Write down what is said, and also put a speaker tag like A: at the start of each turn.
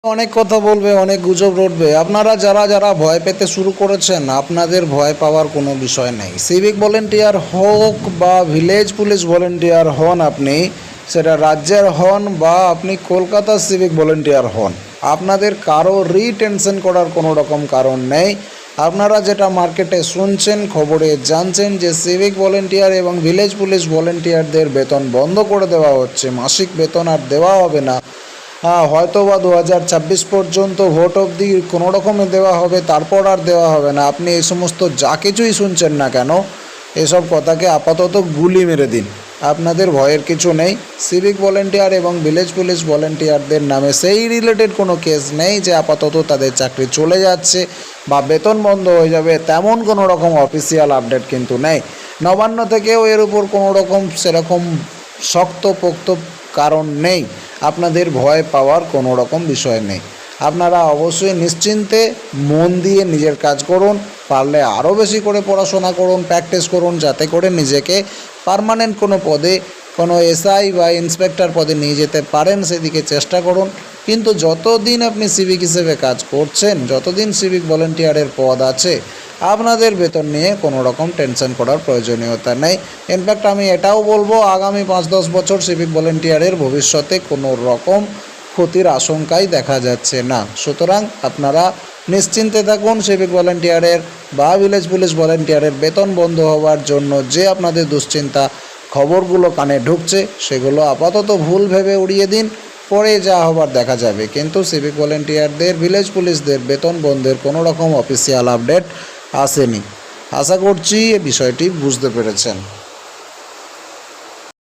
A: অনেক কথা বলবে, অনেক গুজব রটবে। আপনারা যারা যারা ভয় পেতে শুরু করেছেন, আপনাদের ভয় পাওয়ার কোনো বিষয় নেই। সিভিক ভলেন্টিয়ার হোক বা ভিলেজ পুলিশ ভলেন্টিয়ার হন, আপনি সেটা রাজ্যের হন বা আপনি কলকাতার সিভিক ভলেন্টিয়ার হন, আপনাদের কারোরই টেনশন করার কোনো রকম কারণ নেই। আপনারা যেটা মার্কেটে শুনছেন, খবরে জানছেন যে সিভিক ভলেন্টিয়ার এবং ভিলেজ পুলিশ ভলেন্টিয়ারদের বেতন বন্ধ করে দেওয়া হচ্ছে, মাসিক বেতন আর দেওয়া হবে না। হয়তো বা 2026 পর্যন্ত ভোট অবধি কোনো রকমে দেওয়া হবে, তারপর আর দেওয়া হবে না। আপনি এই সমস্ত যা কিছুই শুনছেন না কেন, এসব কথাকে আপাতত গুলি মেরে দিন। আপনাদের ভয়ের কিছু নেই। সিভিক ভলেন্টিয়ার এবং ভিলেজ পুলিশ ভলেন্টিয়ারদের নামে সেই রিলেটেড কোনো কেস নেই যে আপাতত তাদের চাকরি চলে যাচ্ছে বা বেতন বন্ধ হয়ে যাবে, তেমন কোনো রকম অফিসিয়াল আপডেট কিন্তু নেই। নবান্ন থেকেও এর উপর কোনো রকম সেরকম শক্তপোক্ত কারণ নেই। আপনাদের ভয় পাওয়ার কোনো রকম বিষয় নেই। আপনারা অবশ্যই নিশ্চিন্তে মন দিয়ে নিজের কাজ করুন, পারলে আরও বেশি করে পড়াশোনা করুন, প্র্যাকটিস করুন, যাতে করে নিজেকে পার্মানেন্ট কোনো পদে, কোনো এসআই বা ইন্সপেক্টর পদে নিয়ে যেতে পারেন, সেদিকে চেষ্টা করুন। কিন্তু যতদিন আপনি সিভিক হিসেবে কাজ করছেন, যতদিন সিভিক ভলেন্টিয়ারের পদ আছে, আপনাদের বেতন নিয়ে কোনো রকম টেনশন করার প্রয়োজনীয়তা নেই। ইনফ্যাক্ট আমি এটাও বলবো, আগামী 5-10 বছর সিভিক ভলেন্টিয়ারের ভবিষ্যতে কোনো রকম ক্ষতির আশঙ্কাই দেখা যাচ্ছে না। সুতরাং আপনারা নিশ্চিন্তে থাকুন। সিভিক ভলেন্টিয়ারের বা ভিলেজ পুলিশ ভলেন্টিয়ারের বেতন বন্ধ হওয়ার জন্য যে আপনাদের দুশ্চিন্তা খবরগুলো কানে ঢুকছে, সেগুলো আপাতত ভুল ভেবে উড়িয়ে দিন। পরে যা হবার দেখা যাবে। কিন্তু সিভিক ভলেন্টিয়ারদের, ভিলেজ পুলিশদের বেতন বন্ধের কোনো রকম অফিসিয়াল আপডেট আসেনি। আশা করছি এ বিষয়টি বুঝতে পেরেছেন।